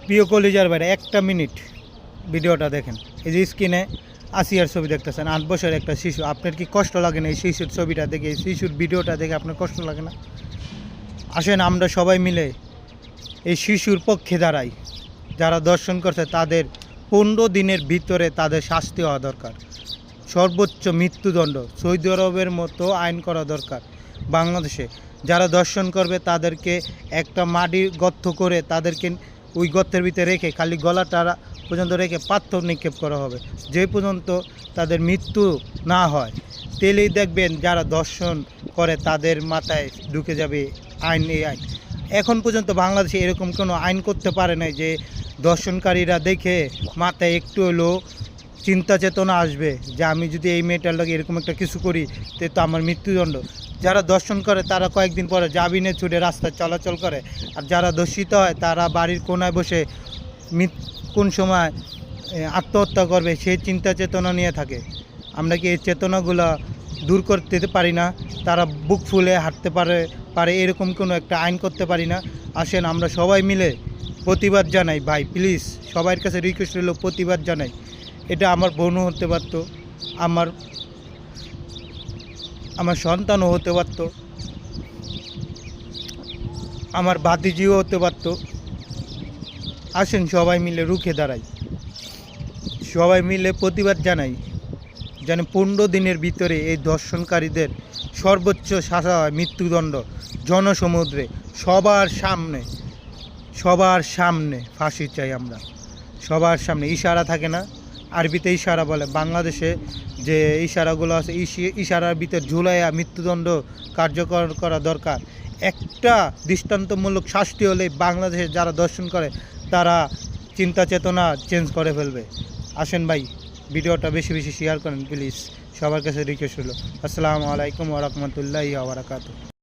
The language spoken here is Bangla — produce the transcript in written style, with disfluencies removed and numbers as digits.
প্রিয় কলিজার বাইরে একটা মিনিট ভিডিওটা দেখেন। এই যে স্ক্রিনে আসিয়ার ছবি দেখতেছেন, 8 বছরের একটা শিশু। আপনার কি কষ্ট লাগে না এই শিশুর ছবিটা দেখে, এই শিশুর ভিডিওটা দেখে আপনার কষ্ট লাগে না? আসেন আমরা সবাই মিলে এই শিশুর পক্ষে দাঁড়াই। যারা দর্শন করছে তাদের 15 দিনের ভিতরে তাদের শাস্তি হওয়া দরকার। সর্বোচ্চ মৃত্যুদণ্ড সৌদি আরবের মতো আইন করা দরকার বাংলাদেশে। যারা দর্শন করবে তাদেরকে একটা মাটির গর্ত করে তাদেরকে ওই গর্তের ভিতরে রেখে খালি গলাটা পর্যন্ত রেখে পাথর নিক্ষেপ করা হবে, যে পর্যন্ত তাদের মৃত্যু না হয়। তেলেই দেখবেন যারা দর্শন করে তাদের মাথায় ঢুকে যাবে আইন। এই আইন এখন পর্যন্ত বাংলাদেশে এরকম কোনো আইন করতে পারে নাই যে দর্শনকারীরা দেখে মাথায় একটু হলেও চিন্তা চেতনা আসবে যে আমি যদি এই মেয়েটার লাগে এরকম একটা কিছু করি তো আমার মৃত্যুদণ্ড। যারা দর্শন করে তারা কয়েকদিন পরে জামিনে ছুটে রাস্তায় চলাচল করে, আর যারা দর্শিত হয় তারা বাড়ির কোনায় বসে কোন সময় আত্মহত্যা করবে সেই চিন্তা চেতনা নিয়ে থাকে। আমরা কি এই চেতনাগুলো দূর করতে পারি না? তারা বুক ফুলে হাঁটতে পারে এরকম কোনো একটা আইন করতে পারি না? আসেন আমরা সবাই মিলে প্রতিবাদ জানাই। ভাই প্লিজ সবার কাছে রিকোয়েস্ট হলো প্রতিবাদ জানাই। এটা আমার বোনও হতে পারতো, আমার সন্তানও হতে পারত, আমার ভাতিজিও হতে পারত। আসেন সবাই মিলে রুখে দাঁড়াই, সবাই মিলে প্রতিবাদ জানাই যেন 15 দিনের ভিতরে এই দর্শনকারীদের সর্বোচ্চ সাজা হয়, মৃত্যুদণ্ড জনসমুদ্রে সবার সামনে ফাঁসি চাই আমরা, সবার সামনে। ইশারা থাকে না, আরবিতে ইশারা বলে, বাংলাদেশে যে ইশারাগুলো আছে ইশারার ভিতর ঝুলাইয়া মৃত্যুদণ্ড কার্যকর করা দরকার। একটা দৃষ্টান্তমূলক শাস্তি হলে বাংলাদেশে যারা দর্শন করে তারা চিন্তা চেতনা চেঞ্জ করে ফেলবে। আসেন ভাই ভিডিওটা বেশি বেশি শেয়ার করেন প্লিজ, সবার কাছে রিকোয়েস্ট হলো। আসসালামু আলাইকুম ওয়া রাহমাতুল্লাহি ওয়া বারাকাতুহু।